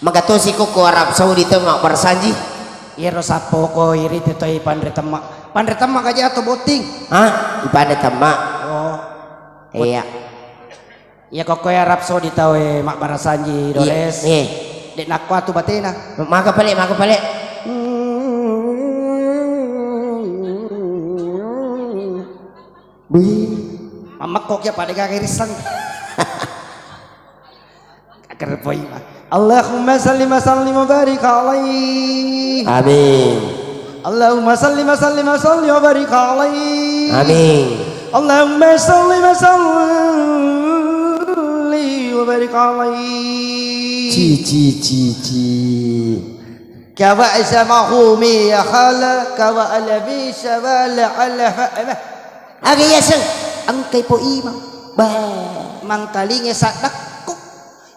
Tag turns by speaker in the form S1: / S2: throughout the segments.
S1: magatosi ko ko Arab Saudi to mak barsanji.
S2: Iro sapo ko iri tito ipandre tama kaja ato boting.
S1: Ha? Ipada tama.
S2: Oh.
S1: Iya.
S2: Iya ko Arab Saudi tau mak barasanji Dores.
S1: Iya.
S2: Dek nakwa tu batena.
S1: Maka balik.
S2: Mamak kok ya pada kirisan. Kerpoy. Allahumma salli wa sallim wa barik alaihi.
S1: Amin.
S2: Allahumma salli wa sallim wa barik alaihi.
S1: Amin.
S2: Allahumma salli wa salli wa barik alaihi.
S1: Ci.
S2: Kawa isamahu ya khala kawa alabi shabala ala fa'ala.
S1: Agi yasang ang kay po imam. Ba,
S2: Mang talinge sadak ko.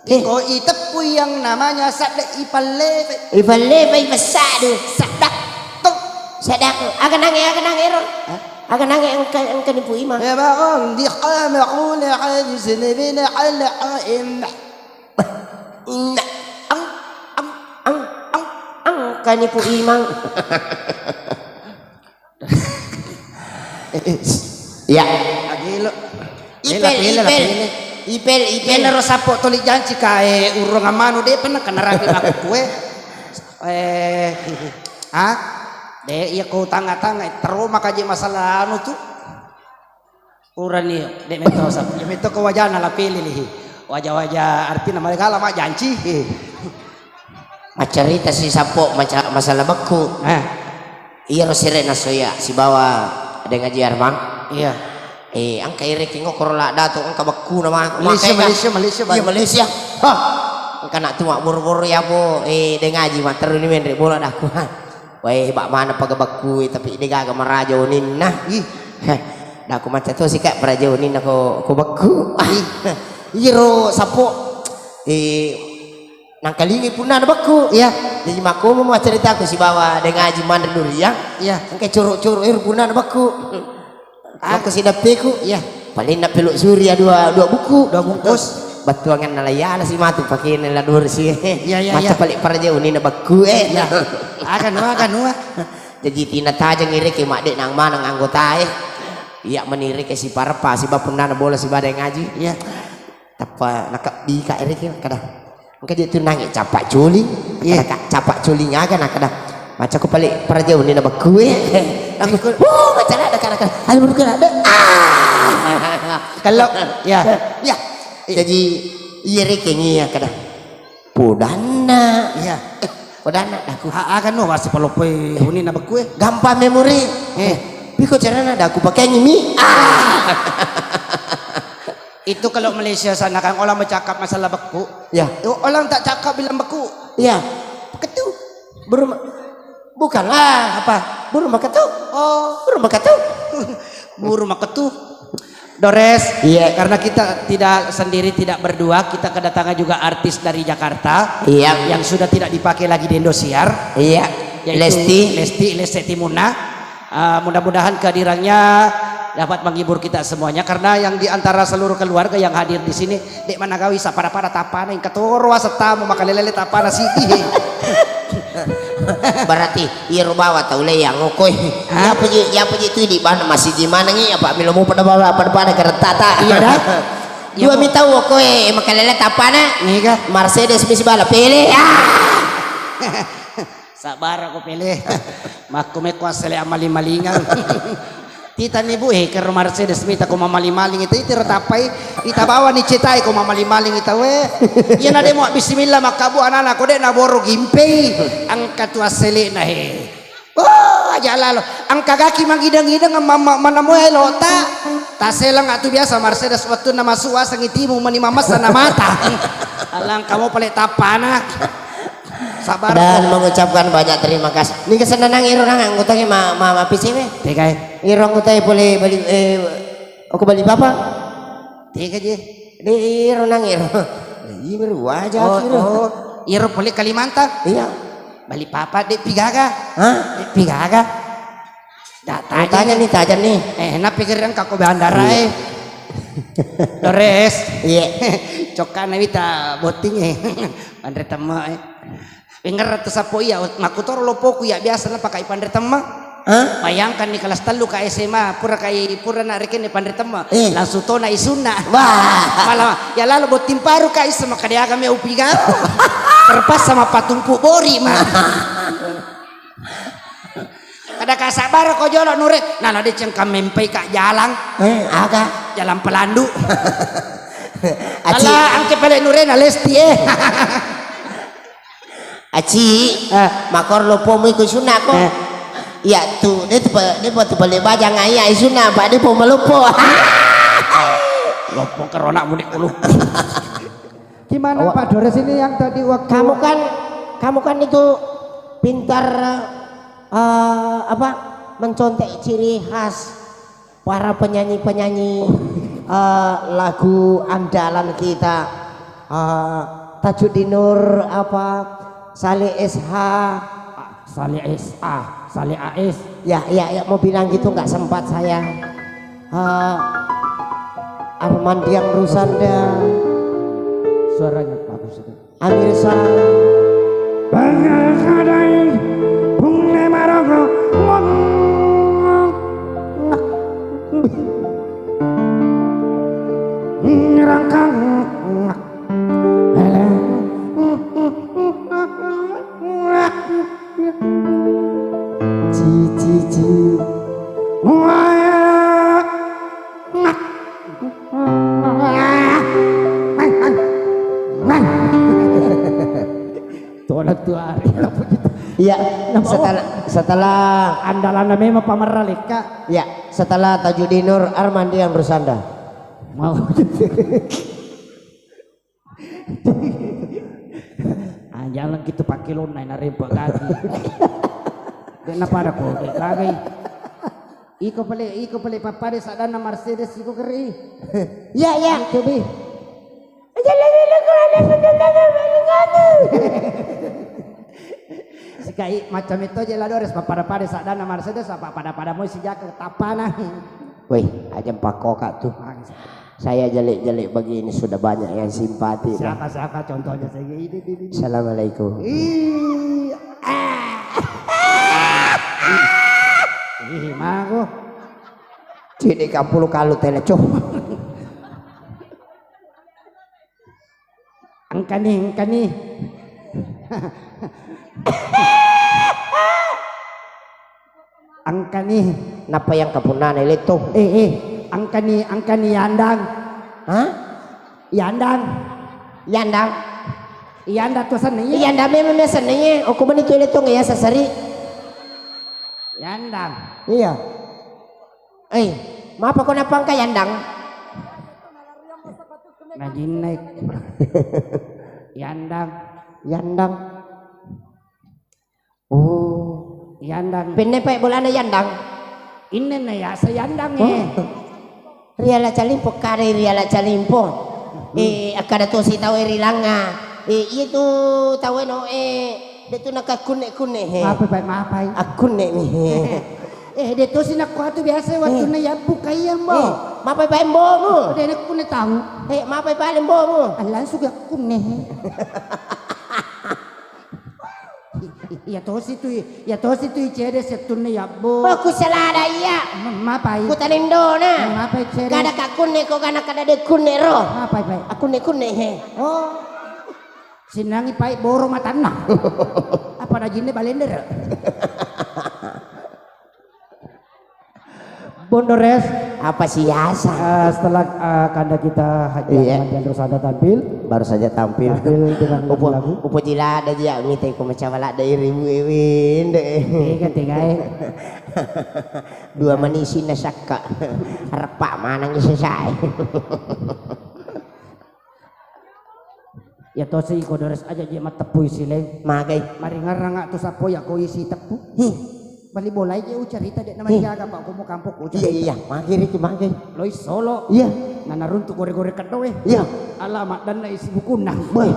S2: Ko itap po yang namanya sadak ipalebe.
S1: ibalik masado sadak to. Sadak. Aga nangi ron. Aga nangi ang kay po imam.
S2: Ya bang di qama qula hajiz nabina ala qaim.
S1: Ang kani po imam. Ya.
S2: Agilo.
S1: Ipel
S2: Naro sapo tuli janji kae urang amano de pernah kanarabi aku kue. De iya ko tanga-tanga trauma kaje masalah anu tu. Uran ni de meto sap. Ya meto ko wajah na pilih lihi. Wajah-wajah artinya mereka lama janji.
S1: Macarita si sapo masalah beku. Iya rosire nasoya si bawa ada ngaji Arman.
S2: Iya.
S1: Ang kaire kingo korola dato ang kabaku nama
S2: Malaysia.
S1: Iya Malaysia. Ang kana tuwa buru-buru ya po de ngaji mater ni men bola dah ku. Wai bak mana pagabaku tapi de gaga marajo nin nah. Dah ku macam tu sikap marajo nin aku baku. Iro sapo nang kalingi pun ada baku ya. Jadi maku mau cerita aku si bawa de ngaji mandar dulu ya.
S2: Iya.
S1: Ang kay curu-curu pun ada baku. Aku si dapeku ya paling nak peluk surya dua bungkus batuangan nalaya si matu pakai nela dua sih mata paling para jauh ni nak baku
S2: Ya. Akan wa.
S1: Jadi tina taja ngiri ke mak dek nang mana anggota iya meniri ke si parpa si bapuna na bola si badai ngaji
S2: Ya.
S1: tapa nak di ka iri kada mungkin dia tu nangis capak culi capak culinya kan kada macam aku paling para jauh ni nak baku aku macam ada kan ayo bukan ada
S2: Kalau ya.
S1: Jadi iri kengi ya kada podana
S2: Iya.
S1: podana aku
S2: Akan no masih palopoy huni na bagkue.
S1: gampang memori biko carana ada aku pakai nyimi
S2: Itu kalau Malaysia sana kan orang bercakap masalah beku.
S1: ya
S2: Orang tak cakap bilang beku.
S1: ya ketu burung bukanlah
S2: Apa?
S1: burung ketu burung ketu
S2: Buru maketu. Dores,
S1: Iya.
S2: karena kita tidak sendiri, tidak berdua, kita kedatangan juga artis dari Jakarta
S1: Iya.
S2: yang sudah tidak dipakai lagi di Indosiar,
S1: iya
S2: yaitu Lesti Timuna. Mudah-mudahan kehadirannya dapat menghibur kita semuanya, karena yang diantara seluruh keluarga yang hadir di sini, dek managawi para tapana yang ketorwa setamu makalelele tapana siti.
S1: berarti iro bawa tau le yang ngokoi ya puji itu di mana masih di mana nih apa milomu pada bawa pada kereta
S2: Iya dah.
S1: dua minta ngokoi makalele tapana
S2: Nih kah?
S1: Mercedes bisa bala pilih
S2: Sabar aku pilih. Maku me kuasele amali-malingan. Tita ni bu ke Mercedes mita ko mamali-maling itu tapai ita bawa ni citai ko mamali-maling ita we. Iya na demo bismillah makabu anak ko de na boro gimpei ang katua sele na he. Oh aja lalo ang kagaki mangidang-idang mama manamo helota. Taselang atu biasa Mercedes waktu na masuwa sang itimu manimamas na mata. Alang kamu palit tapana. Sabar
S1: dan mengucapkan banyak terima kasih. Ini kesenangan irong anggota mama PCW.
S2: Tekai.
S1: Irong anggota boleh beli aku beli papa.
S2: Tekai je.
S1: Di irong irong. Iya baru wajah.
S2: Irong boleh Kalimantan.
S1: Iya.
S2: Balik papa dek pigaga.
S1: Hah?
S2: Dek pigaga.
S1: Tanya nih.
S2: Enak pikiran kako bandara Dores.
S1: Iya.
S2: Cokana wita boting Pandre tama Pengar tu sapo iya makutoro lopoku ya biasa na pakai pandre tama.
S1: Hah?
S2: Bayangkan di kelas telu ka SMA pura na rekin ni pandre tama. Langsung to na isuna.
S1: Wah.
S2: Malah ya lalu boting paru ka isa makadaya kami upiga. Terpas sama patungku bori mah. Kada kasabar ko jolo nure. Nala de ceng kamempai ka jalang.
S1: Aga.
S2: Jalan pelandu.
S1: Aci.
S2: Ala angke pale nure na lesti
S1: Aci, makor lopo mo ko suna ko. Ya tu, dia tu balik bajang ayah suna, pak dia pun melupo.
S2: Lopo kerona mudik ulu.
S3: Gimana Pak Dores ini yang tadi waktu
S1: Kamu kan itu pintar mencontek ciri khas para penyanyi lagu andalan kita, Tajudin Nur Saleh SH,
S3: Saleh SA, Saleh AS.
S1: ya mau bilang gitu nggak sempat saya. Armandiang Rusanda,
S3: Suaranya bagus itu.
S1: Amir Sang. Ya, setelah
S3: Andalan memang pameralika.
S1: ya setelah Tajudin Nur Armandiang Rusanda.
S3: Mau. Jangan gitu pakai lunai narempak lagi. Kenapa ada kok lagi? Iko pale papare sadana Mercedes iko keri.
S1: Ya.
S3: Coba. Sikai macam itu aja lah Dores pada sadana Mercedes apa pada mau si jaka tapana.
S1: Woi, aja Pak Kokak tuh. Saya jelek-jelek begini sudah banyak yang simpati.
S3: Siapa contohnya saya ini.
S1: Assalamualaikum.
S3: Mago.
S1: Cini kampulu kalu telecoh.
S3: Angka nih. Angka nih.
S1: Napa yang kapunan itu?
S3: Angka nih yandang.
S1: Hah?
S3: Yandang. Yanda tuh sana.
S1: Yandang memang senengnya. Aku menit itu nggak ya sesari.
S3: Yandang.
S1: Iya. Maaf aku napa angka yandang?
S3: Ngajin naik. Yandang.
S1: Oh,
S3: Yandang.
S1: penne pak bolana yandang.
S3: Ini na ya sayandang
S1: Riala calimpo kare riala calimpo. Akada to si tahu rilanga. Itu tahu no detu nakakune
S3: Maaf.
S1: akune nih.
S3: Dito sinakuha tu biasa waktu na yabu kaya mo.
S1: Mapai pa embo mo.
S3: Udah nak kuna tahu.
S1: Mapai pa embo mo.
S3: Alah suga kunne. Ya tosi tu cede setune yabu.
S1: Baku salada iya.
S3: Mapai.
S1: Kutanindo na.
S3: Mapai cede.
S1: Kada kakune ko kada de kunne ro.
S3: Mapai.
S1: Akune he.
S3: Oh. Sinangi pai boro matana. Apa na jine balender? Bondores
S1: Apa sih asa?
S3: setelah kanda kita Haji Armandiang Rusanda tampil
S1: Baru saja tampil
S3: dengan lagu
S1: upo jila ada dia ngite ko macawala dari ribu ewin deh.
S3: Tiga
S1: Dua manisi na sakka. Repak manang selesai.
S3: ya tosi ko Dores aja je matepuy sileng
S1: Magay.
S3: mari ngaranga tu sapo ya ko isi tepu bali bolay je ucarita dek naman jaga pak ko mo kampok ucarita
S1: Iya, magiri ki magay.
S3: loy solo
S1: Iya.
S3: nanaruntu gore-gore kadowe
S1: Iya.
S3: alamat dan na isi bukuna
S1: Boy.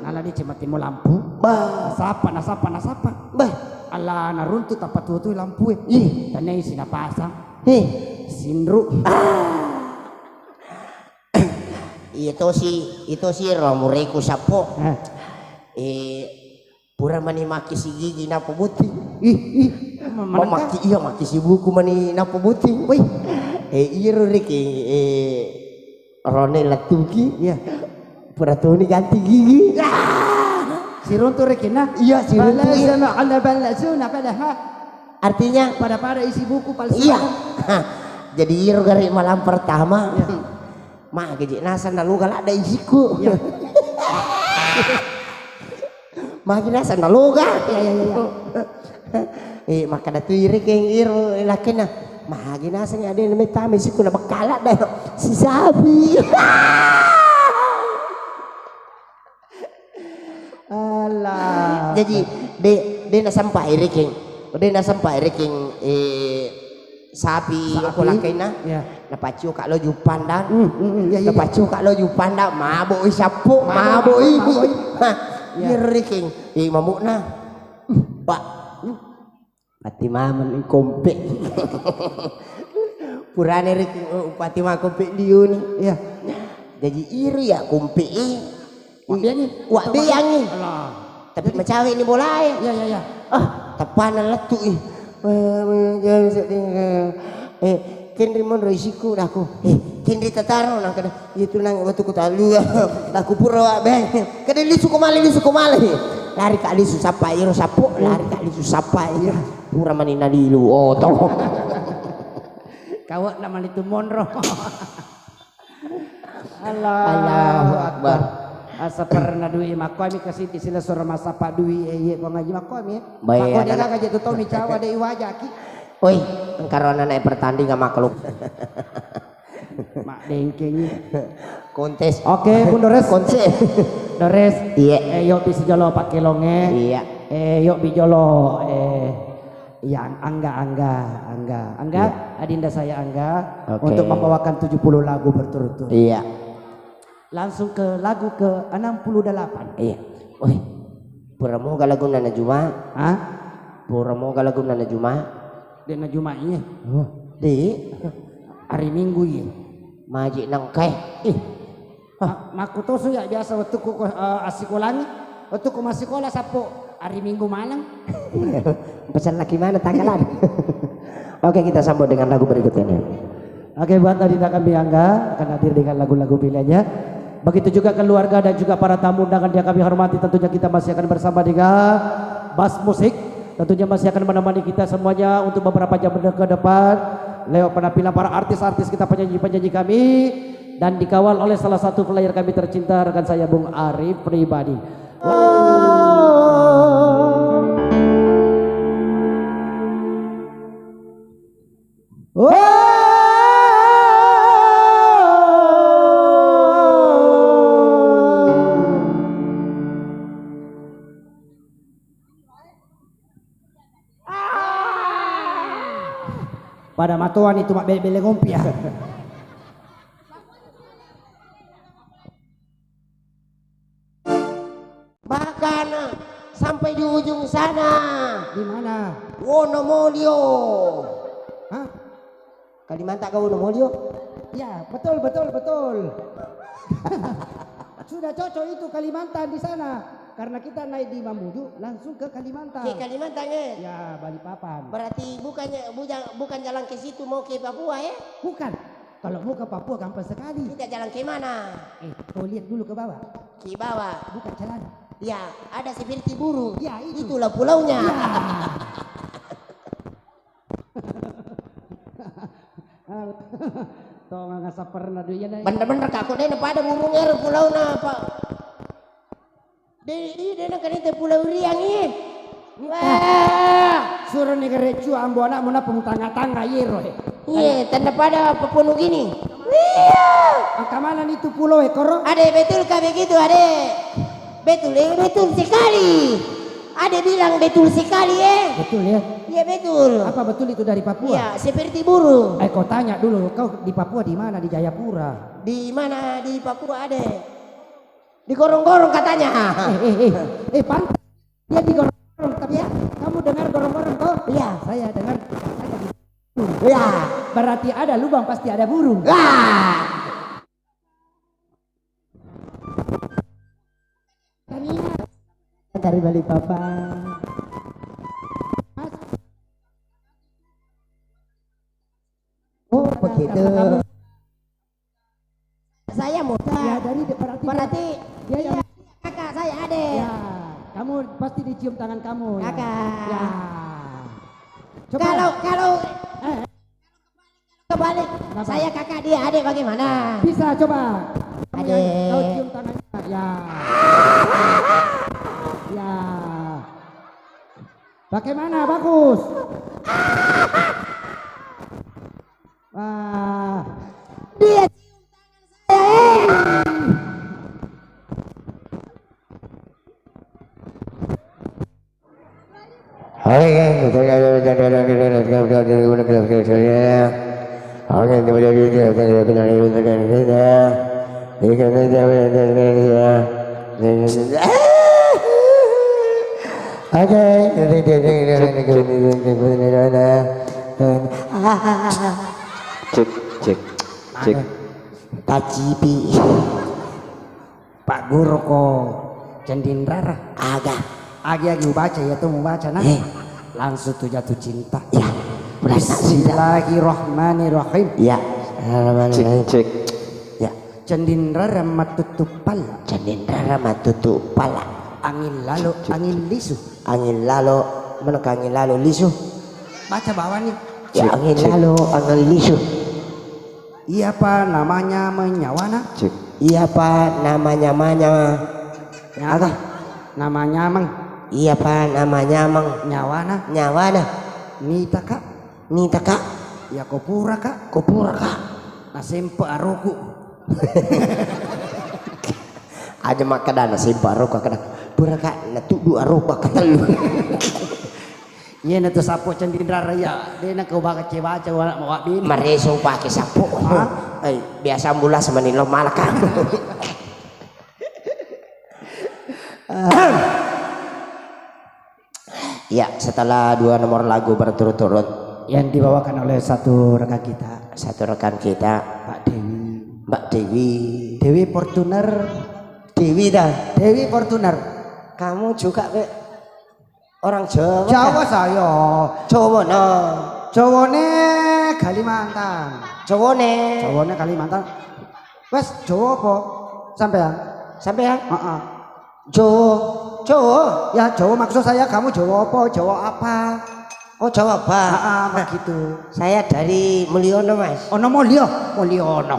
S3: nala di cemati mo lampu
S1: Bah.
S3: nasapa
S1: Bah.
S3: ala naruntu tapat tutu lampu
S1: Ih.
S3: dan isi napasang
S1: Heh.
S3: sinru
S1: itu si romureku sapo.
S3: Hah?
S1: Pura mani maki si gigi napo buting.
S3: Ih, manangka?
S1: Maki si buku mani napo buting.
S3: Wih,
S1: Iya riki Rone latuki.
S3: iya.
S1: Pura tuh ni ganti gigi.
S3: Si Ronto rekina.
S1: Iya, si Ronto, iya.
S3: Balasana ala balasuna padahal
S1: Artinya
S3: pada isi buku palsu.
S1: iya. Jadi iro gari malam pertama.
S3: Iya.
S1: Mak gaji nasa nalugal ada isiku.
S3: Iya.
S1: Mak nasa nalugal.
S3: Iya.
S1: Maka datu iri keng iro lakena. Mak nasa nga ada namanya tami isiku na bakala dah si sabi.
S3: Alah.
S1: Jadi de na sampai riking. De na sampai riking sapi aku lakay na.
S3: Iya.
S1: Napacu kak lo jupandang.
S3: Iya.
S1: Napacu kak lo jupandang. Maboi sapu, maboi. Iya riking. Mamuk na. Pak. Pati maman ang kompe. Purane riking pati maman kompe diyo ni.
S3: Iya.
S1: Jadi iri ya kompe
S3: Biangin.
S1: Wak biangin.
S3: Alah.
S1: Tapi macawe ni bola
S3: Iya.
S1: Tapanan letu Kendri mon risiko aku. Kendri tataro nang kada. Itu nang waktu ku talu. Aku pura wak beng. Kada lisu kumali. Lari ka lisu sapa iro sapu, lari ka lisu sapa iro. Pura manina dilu. Oh to.
S3: Kawak naman itu monro.
S1: Allahu Akbar.
S3: Asa pernah dui mako mi kasi di sila sura masapa dui ko ngaji mako mi.
S1: Baik,
S3: Mako dia
S1: anak.
S3: gaji tu tau ni cawa de wajaki.
S1: Oi, karena naik pertandingan makluk.
S3: Mak dengkeng.
S1: Kontes.
S3: Oke, Bun Dores.
S1: Kontes.
S3: Dores.
S1: Iya.
S3: Yuk bisi jolo pakai longe.
S1: Iya.
S3: Yuk bijolo yang Angga. Adinda saya Angga
S1: Oke.
S3: untuk membawakan 70 lagu berturut-turut.
S1: Iya.
S3: Langsung ke lagu ke 68.
S1: Iya. Oi. Pura mo galagun na Juma.
S3: Hah?
S1: Pura mo galagun na Juma.
S3: Dena Jumatnya
S1: Di
S3: hari Minggu ya.
S1: maji nang kai.
S3: Maku tuh ya biasa waktu ku asikolangi, waktu ku masih sekolah sapo hari Minggu malam.
S1: Pesan lagi mana tanggalan? Oke, kita sambut dengan lagu berikutnya.
S3: Oke, buat Adinda kami Angga akan hadir dengan lagu-lagu pilihannya. Begitu juga keluarga dan juga para tamu undangan yang kami hormati, tentunya kita masih akan bersama dengan Bas Musik. Tentunya masih akan menemani kita semuanya untuk beberapa jam ke depan lewat penampilan para artis-artis kita, penyanyi-penyanyi kami, dan dikawal oleh salah satu player kami tercinta, rekan saya Bung Arif pribadi. Pada matuan itu mak bele ngompi ya.
S1: Bahkan sampai di ujung sana.
S3: Di mana?
S1: Wonomolyo.
S3: Hah?
S1: Kalimantan kau Wonomolyo?
S3: Ya, betul. Sudah cocok itu Kalimantan di sana. Karena kita naik di Mamuju langsung ke Kalimantan.
S1: Ke Kalimantan ya?
S3: Ya, Balikpapan.
S1: Berarti bukan jalan ke situ mau ke Papua ya?
S3: Bukan. Kalau mau ke Papua gampang sekali.
S1: Kita jalan ke mana?
S3: Kau lihat dulu ke bawah.
S1: Ke bawah.
S3: Bukan jalan.
S1: Ya, ada seperti burung.
S3: Ya, itu.
S1: Itulah pulaunya.
S3: Toh nggak pernah dulu ya.
S1: Bener-bener kak, kok dia pada burung er pulau na pak. Dia nak kena pulau riang ini. Wah,
S3: Suruh negara cu ambo anak mana pun tangga-tangga yero.
S1: iya tanda pada pepenuh gini.
S3: Angka mana itu pulau ekor?
S1: Ade betul kah begitu ade? Betul, betul sekali. Ade bilang betul sekali
S3: Betul ya.
S1: Iya betul.
S3: Apa betul itu dari Papua?
S1: Iya seperti burung.
S3: Kau tanya dulu, kau di Papua di mana? Di Jayapura.
S1: Di mana di Papua ade? Di gorong-gorong katanya.
S3: Pantas dia di gorong-gorong, tapi ya kamu dengar gorong-gorong kok?
S1: Iya.
S3: Saya dengar.
S1: Iya.
S3: Berarti ada lubang pasti ada burung.
S1: Wah.
S3: dari Balikpapan.
S1: Oh begitu.
S4: Saya muda.
S3: Ya dari
S4: Berarti
S3: dia yang
S4: kakak saya adik.
S3: ya, kamu pasti dicium tangan kamu. Ya.
S4: Kakak.
S3: Ya. Coba.
S4: Kalau
S3: Eh,
S4: kebalik,
S3: Kenapa?
S4: saya kakak dia adik bagaimana?
S3: bisa coba. Kamu yang
S4: Adik.
S3: kau cium tangannya. Ya. Ya. Bagaimana? Bagus. Wah.
S4: Dia
S1: Cek cek cek. Tajibi.
S2: Pak Guru kok Cendindra
S1: Agak.
S2: agi-agi baca ya tuh mau baca nah. Langsung tuh jatuh cinta.
S1: Ya.
S2: Bismillahirrahmanirrahim.
S1: Ya. Cek cek. Ya.
S2: Cendindra ramatutupal.
S1: Cendindra matutu pala.
S2: Angin lalu angin lisu.
S1: Angin lalu meneka angin lalu lisu.
S2: Baca bawah nih.
S1: Ya angin lalu angin lisu.
S2: Iya apa namanya menyawana?
S1: Iya pak namanya
S2: Nyata. Namanya mang
S1: iya pak namanya
S2: nyawana.
S1: nyawana
S2: Nita kak.
S1: nita kak
S2: Ya kopura kak.
S1: kupura kak
S2: Nasempe aroku.
S1: ada makanan nasi baru kak kena pura kak natudu arupa ketelu.
S2: Iya nanti sapo Cendindra raya. Dia nak kau baca baca wala mau bin.
S1: Mareso pakai sapu. Biasa mula semenilo malaka. Ya setelah 2 nomor lagu berturut-turut
S2: Yang dibawakan oleh satu rekan kita.
S1: satu rekan kita
S2: Pak Dewi.
S1: Mbak Dewi.
S2: Dewi Fortuner.
S1: Dewi dah.
S2: Dewi Fortuner.
S1: Kamu juga Be? Orang Jawa.
S2: Jawa saya.
S1: Jawa no.
S2: Jawane Kalimantan.
S1: Jawane.
S2: Jawane Kalimantan. Wes Jawa apa? Sampean?
S1: Sampai ya?
S2: Heeh.
S1: Jawa. Jawa.
S2: Ya Jawa maksud saya kamu Jawa apa? Jawa apa?
S1: Oh Jawa Pak.
S2: Heeh, begitu.
S1: Saya dari Mulyono Mas.
S2: Ono Mulyo, Mulyono.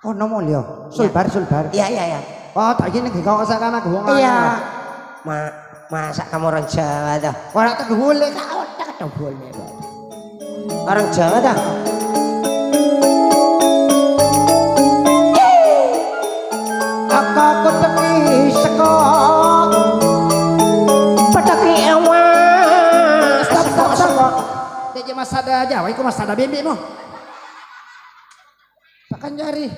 S2: Ono Mulyo. Sulbar, Sulbar.
S1: Iya iya iya.
S2: Oh, tak gini kau kesana ke wong.
S1: Iya. Masa kamu orang Jawa dah?
S2: Ora tak boleh.
S1: Tak boleh. Orang Jawa dah?
S2: Aku teki seko.
S1: Pedaki ewas.
S2: Stop. Dia masada Jawa, iku masada bebek mo. Takkan jari.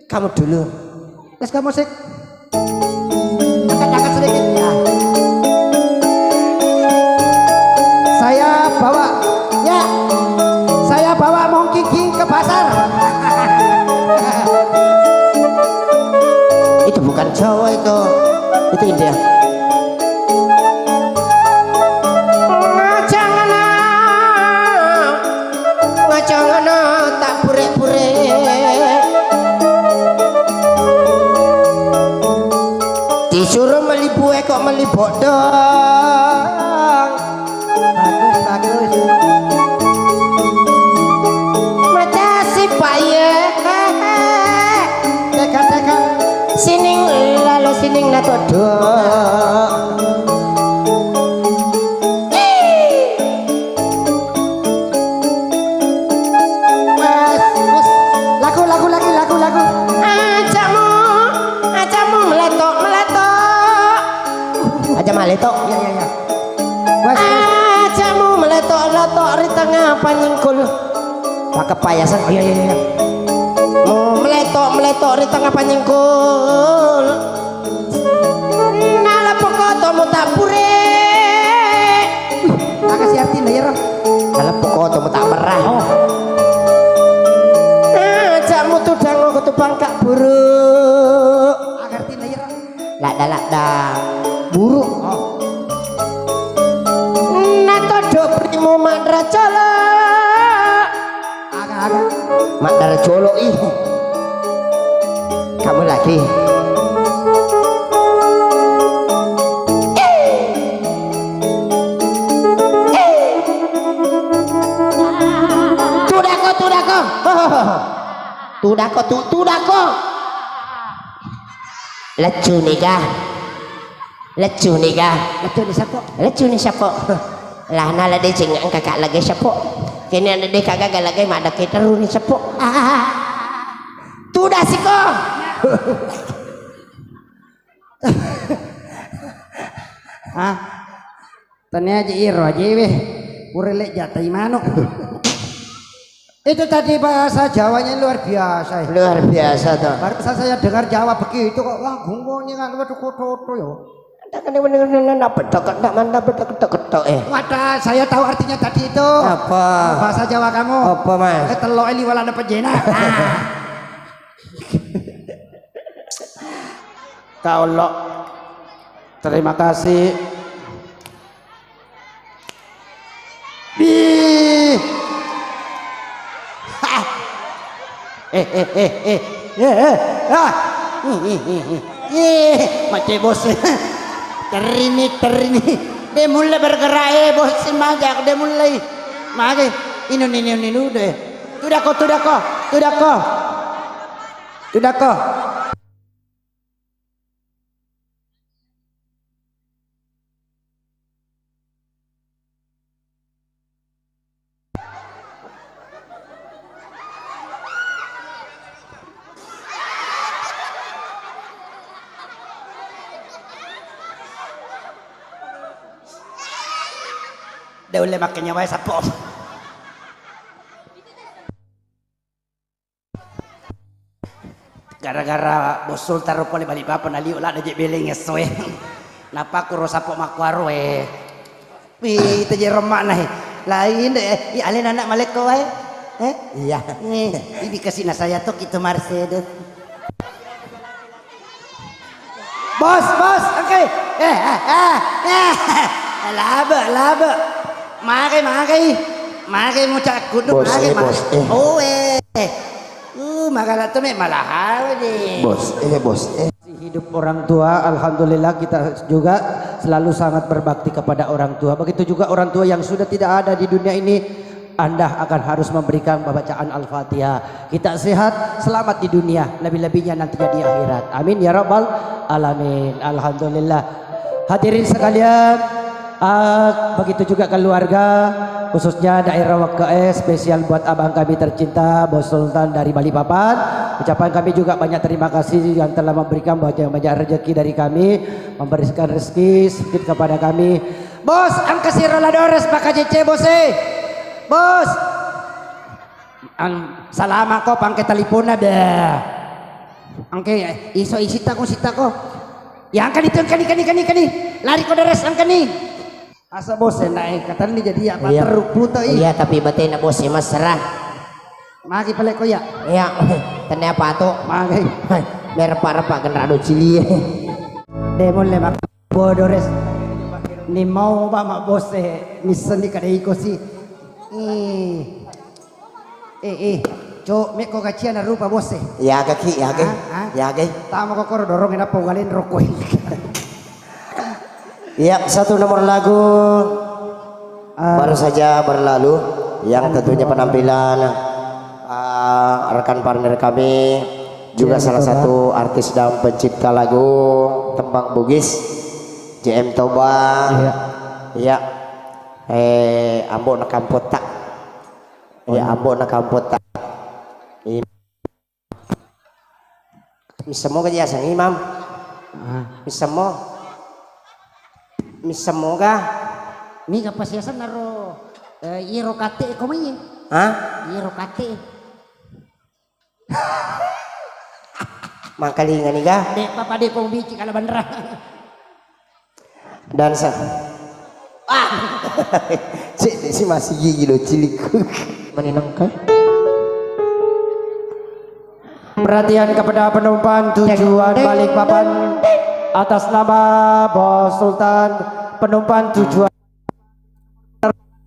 S1: Kamu dulu.
S2: Let's go musik. Angkat sedikit ya. Saya bawa Monkey King ke pasar.
S1: Itu bukan Jawa itu India. Ngajangana tak burek-burek. Disuruh melibu kok melibok dong.
S2: Bagus.
S1: Mata si paye.
S2: Teka.
S1: Sining lalu sining nato dong.
S2: Lagu.
S1: Ajamu meletok. Aja meletok.
S2: Ya. Wes.
S1: Ajamu meletok di tengah panyengkul. Pakai payasan.
S2: Iya.
S1: Meletok di tengah panyengkul. Nala pokok tomo tak pure.
S2: Makasih arti ya, Roh.
S1: Nala pokok tomo tak merah.
S2: Oh.
S1: Ajamu tuh dango ketupang kak buruk.
S2: Arti ya, Roh.
S1: Lak dah.
S2: Buruk. Oh.
S1: Natodo primo Mandra Colo.
S2: Agak-agak.
S1: Mandra Colo ih. Kamu lagi. Tudako. Lecu nih kah? Lecu nih siapa? Lah nala de cing kakak lagi siapa? Kini ada de kakak lagi mak ada kita ru nih siapa? Tudah sih kok.
S2: Hah? Tanya aja iro aja weh. Purelek jatah imano. Itu tadi bahasa Jawanya luar biasa.
S1: Luar biasa tuh.
S2: Baru saya dengar Jawa begitu kok wah gunggonya kan koto yo.
S1: Wadah,
S2: saya tahu artinya tadi itu.
S1: Apa?
S2: Bahasa Jawa kamu.
S1: Apa mas?
S2: Telok ini walana pejena.
S3: Kaulok. Terima kasih.
S2: Macam bos. Terini. Dia mulai bergerak bos majak dia mulai. Mage ini udah. Tudako. Dia boleh makannya wae sapo. Gara-gara bos Sultan rupanya balik bapak naliu lah dajek beleng eswe. Napa aku rosapo makwaru Wih, itu je remak nah. Lain deh, alen anak malek kau
S1: Iya.
S2: Ini kasih saya tuh kita Mercedes. Bos, oke. Laba. Mage mo cakut
S1: Bos, bos.
S2: Magalat tuh malah hal
S1: Bos.
S3: Hidup orang tua, alhamdulillah kita juga selalu sangat berbakti kepada orang tua. Begitu juga orang tua yang sudah tidak ada di dunia ini, Anda akan harus memberikan bacaan Al-Fatihah. Kita sehat, selamat di dunia, lebih-lebihnya nantinya di akhirat. Amin ya rabbal alamin. Alhamdulillah. Hadirin sekalian, begitu juga keluarga, khususnya daerah WKS, spesial buat abang kami tercinta Bos Sultan dari Balikpapan. Ucapan kami juga banyak terima kasih yang telah memberikan banyak rezeki dari kami, memberikan rezeki sedikit kepada kami. Bos, angka si roladores pakai cece bos.
S2: Salama ko pangke telepon ada. Angke sita ko. Ya angka itu kani. Lari ko deres angka nih. Asa bos naik kata ni jadi apa terputo
S1: Iya, tapi batin na bos mas serah.
S2: Magi pala ko ya.
S1: Iya, tanda apa tuh?
S2: Magi.
S1: Merpa-repa kenrado cili.
S2: Demon le mak bodores. Ni mau ba mak bos misan di kadai ko si. Cok, mek ko kacian na rupa bos
S1: Ya kaki.
S2: Tama ko koro dorongin apa galin rokok.
S1: Ya, satu nomor lagu baru saja berlalu yang tentunya penampilan rekan partner kami juga salah satu artis dan pencipta lagu Tembang Bugis JM Toba. Ya. Ambo na kampota. Ambo na kampota. Misemo ka sang imam. Misemo ka.
S2: Mi kapasiasan naro iro kate ko may. Iro kate.
S1: Mangkalingan nih ga.
S2: Dek papa dek pong bici kala bandera.
S1: Dan si masih gigi lo cilik. Meninang ka.
S3: Perhatian kepada penumpang tujuan Balikpapan, atas nama Bos Sultan penumpang tujuan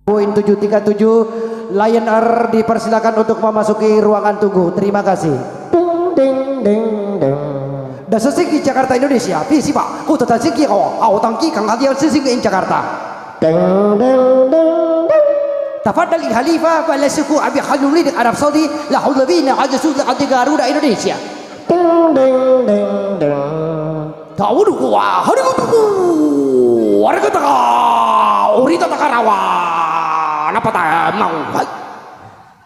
S3: Boeing 737 Lion Air dipersilakan untuk memasuki ruangan tunggu. Terima kasih. Ding ding ding. Dan sesinggi Jakarta Indonesia, visi Pak. Ku tetap singgi kau. Aku tangki kang hadiah sesinggi Jakarta. Ding ding ding ding. Tafadhal Khalifah wala suku Abi Khaluli di Arab Saudi la haula bina ajasul di Garuda Indonesia. Ding ding ding ding. Tawudu wa harigutuku. Wargataka. Urita takarawa. Napa ta mau?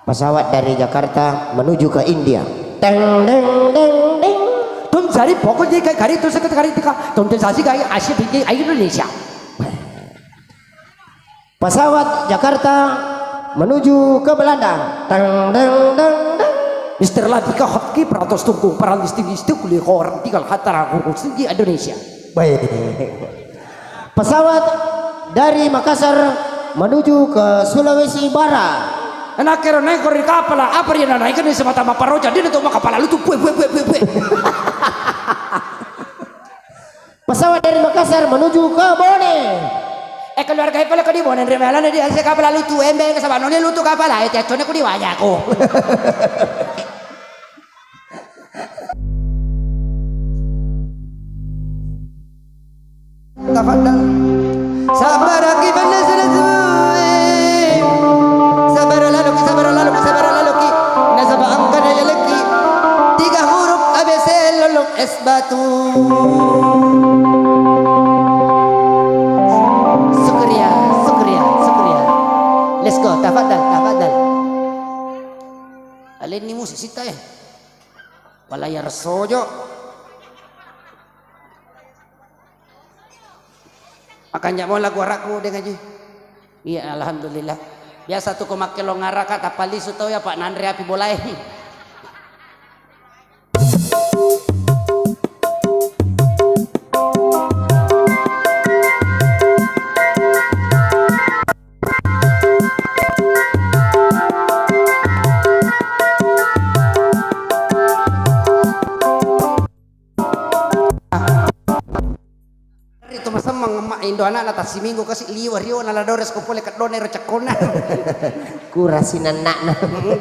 S1: Pesawat dari Jakarta menuju ke India. Deng deng deng deng.
S3: Tum cari pokoknya kayak kari tu sekat kari tika. Tum sasi kayak Asia tinggi Indonesia.
S1: Pesawat Jakarta menuju ke Belanda. Deng deng deng deng.
S3: Mister Latika hotki peratus tunggu perang isti kuliah orang tinggal hatara kurus tinggi Indonesia.
S1: Baik. Pesawat dari Makassar menuju ke Sulawesi Barat.
S3: Anak kira naik kori kapal apa dia naik kan semata maparoja dia untuk kapal lu tuh pue.
S1: Pesawat dari Makassar menuju ke Bone.
S3: Keluarga itu kalau di Bone remelan di Asia kapal lu tuh embeng sama noni lu tuh kapal itu acone ku di wajahku.
S2: Tafadhal sabaraki banazalatu sabar lalu ki nasaba angkana yalaki 3 huruf ABC lolok es batu. Syukriya let's go. Tafadhal alin ni musik sita ya walayar sojo akan mau lagu araku dengan ji. Iya alhamdulillah. Biasa tuh kumakai lo ngaraka tapali suto ya Pak Nandri api boleh. Itu masa mengemak Indo anak atas si minggu kasih liwar rio naladores ko pole kat doner cakona.
S1: Kurasinan nak.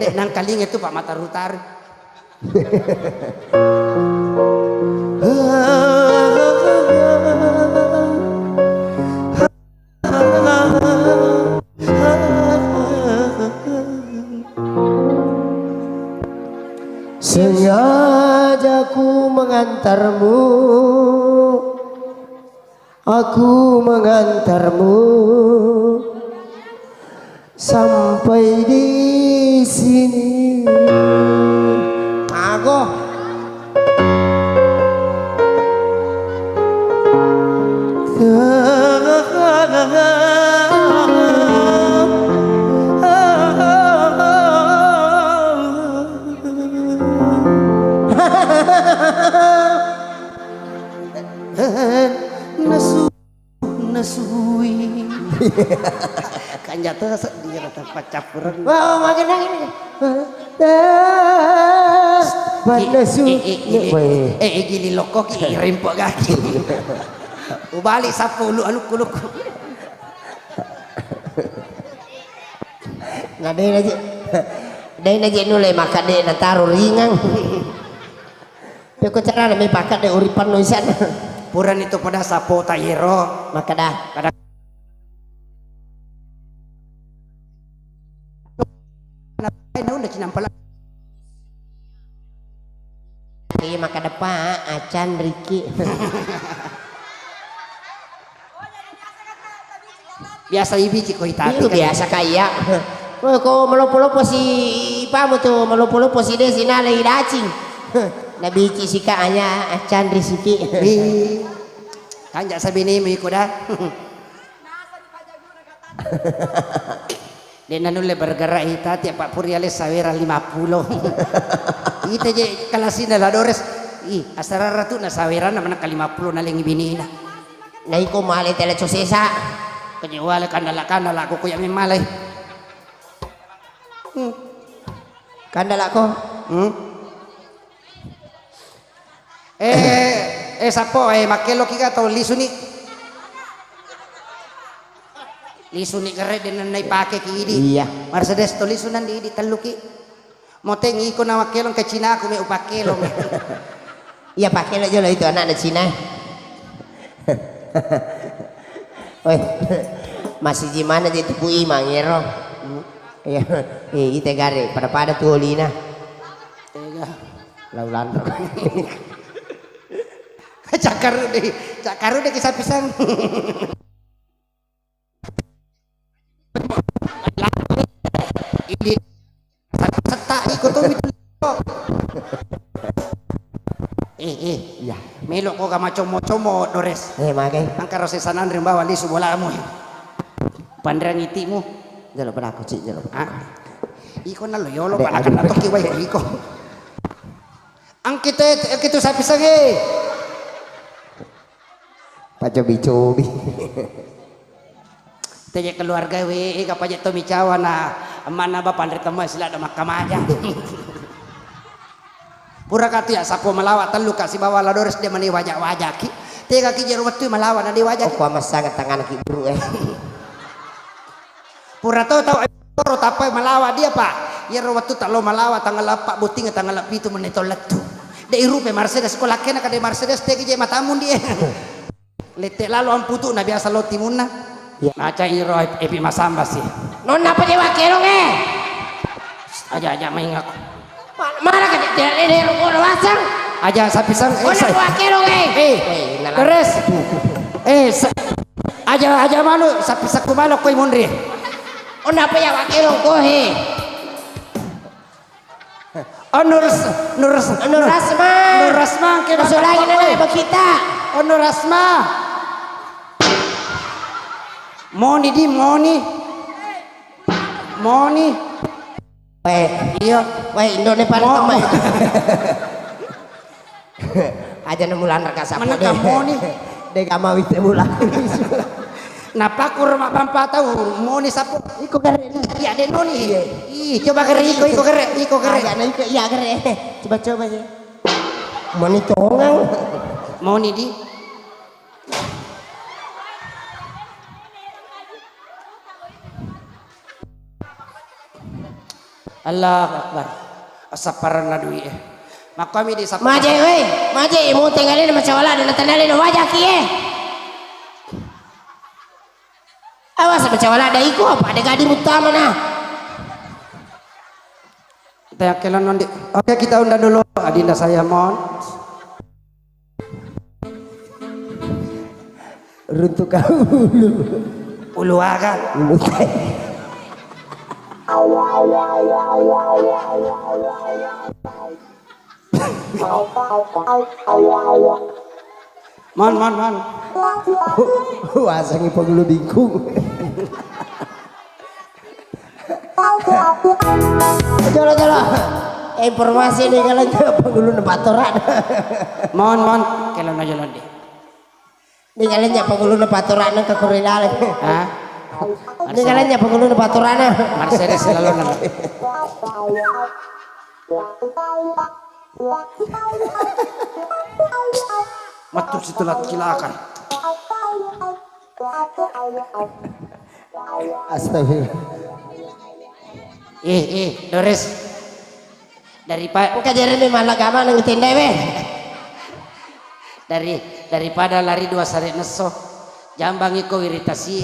S2: Dek nang kaling itu Pak mata rutar.
S1: Sengaja ku mengantarmu, aku mengantarmu sampai di sini. Aku
S2: nasui kan jatuh dia tempat campuran.
S1: wah makin ini
S2: gili loko ki rempok kaki ubalik sapu lu anu kuluk
S1: ngadai aja nulai maka deh nataruh ringan. Tapi cara namanya pakat deh uripan noisan.
S2: puran itu pada sapo tayero
S1: Maka dah.
S2: udah cinampala
S1: Iya maka depan acan Riki.
S2: biasa ibi ciko itati
S1: Itu biasa kaya. Oh, kau melopo-lopo si pamu tuh melopo-lopo si desi nalai dacing. Nabi cisika hanya acan Riziki.
S2: kan jak sabini mi kuda dia nanule bergerak ita tiap Pak Puriales sawera 50 ita je kalasina ladores asara ratu na sawera na mana ka 50 na ling ibinina
S1: Nah iko malay tele sosesa.
S2: kenyawala kandala aku kuya mi malay
S1: Kandala ko.
S2: sapo makelo kika to lisuni. Lisuni kere dengan nai pake ki idi.
S1: Iya.
S2: Mercedes to lisunan di idi telu ki. Moteng iko na makelo ke Cina aku me upakelo.
S1: Iya pakai lo jolo itu anak Cina. Woi, masih gimana dia tipu imang ya iya, itu gare pada tuh lina.
S2: Tega.
S1: Laulan.
S2: Cakaru deh kisah pisang. Ini setak ikut tuh itu.
S1: Iya.
S2: Melok ko ka macomo-como Dores.
S1: Makai.
S2: Ang karo sa sanan rin bawa lisu bola mo. Pandrang iti mo.
S1: Jalo pada aku cik jalo.
S2: Iko na loyolo
S1: Adek,
S2: para
S1: adek.
S2: kan ato kiway ko iko. Ang kita sa pisang
S1: Pacobi-cobi.
S2: Tanya keluarga we kapajet to micawa na mana ba pandre tama sila da makamaja. Pura katu ya sapo malawat telu kasih bawa ladores dia mani wajak-wajak ki. Tega ki jero wetu malawan na di wajak.
S1: Oh, kuamas sangat tangan ki bro
S2: Pura tau toro tapai malawa dia pak. Jero wetu talo malawa tanggal 4 buting tanggal 7 menito letu. De irupe Mercedes sekolah kena ka de Mercedes tegi je matamun dia. Lete lalu amputu na biasa lo timunna.
S1: Ya.
S2: Aca iro epi masamba sih.
S1: Non apa dia wakero
S2: Aja main aku.
S1: Mana ka dia rukun wasang.
S2: Aja sapisang
S1: Ona wakero
S2: Terus aja malu sapisaku malu koy mundri.
S1: Ona apa ya wakero ko
S2: Nur Rasma ke
S1: masuk lagi na ibu kita.
S2: Nur Rasma. Moni. Iya,
S1: Indonesia pada teman. Aja na mulan rakasa
S2: mana kamu nih?
S1: Dek ama wite bulan.
S2: Napa kurma pampa tahu Moni sapu?
S1: Iko kere.
S2: Iya den Moni. Ih, coba kere iko kere.
S1: Agak na iko iya kere. Coba ya. Moni tongang.
S2: Moni di. Allah Akbar. Asaparan na dui Mak kami di sapu.
S1: Maje mau tinggalin sama cawala dan tandalin wajah kie. Awas sama cawala ada iko apa ada gading utama nah.
S2: Kita yakinan nanti. Oke kita undang dulu adinda saya mohon.
S1: Runtuh kau
S2: Ulu aga. Mon.
S1: Wasangi pagulu bingkung. Jolo. Informasi nih kalau pagulu nepatoran.
S2: Mon. Kailan na jalan di.
S1: Ninggalin niya pagulu nepatoran ke Korea.
S2: Hah?
S1: Ninggalin niya pagulu nepatoran.
S2: Mercedes selalu na. Matuk situlah kilakan.
S1: Astagfirullah.
S2: Doris.
S1: Kajaran ni malah gama nang tenda
S2: daripada lari 2 sari neso. Jambang iko iritasi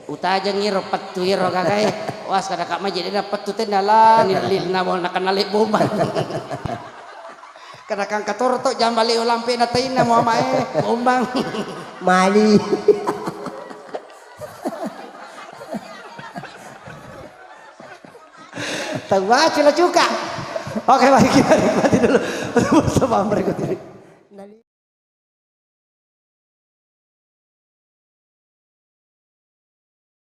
S2: uta aja ngiro patu iro kakae was kada kak maje dina patu tendala nilil na mo nakanali bomba kada kang katoro to jambali ulampe na tayin na mo mae bombang
S1: mali.
S2: tawa cila juga. Oke baik kita nikmati dulu bersama berikut ini.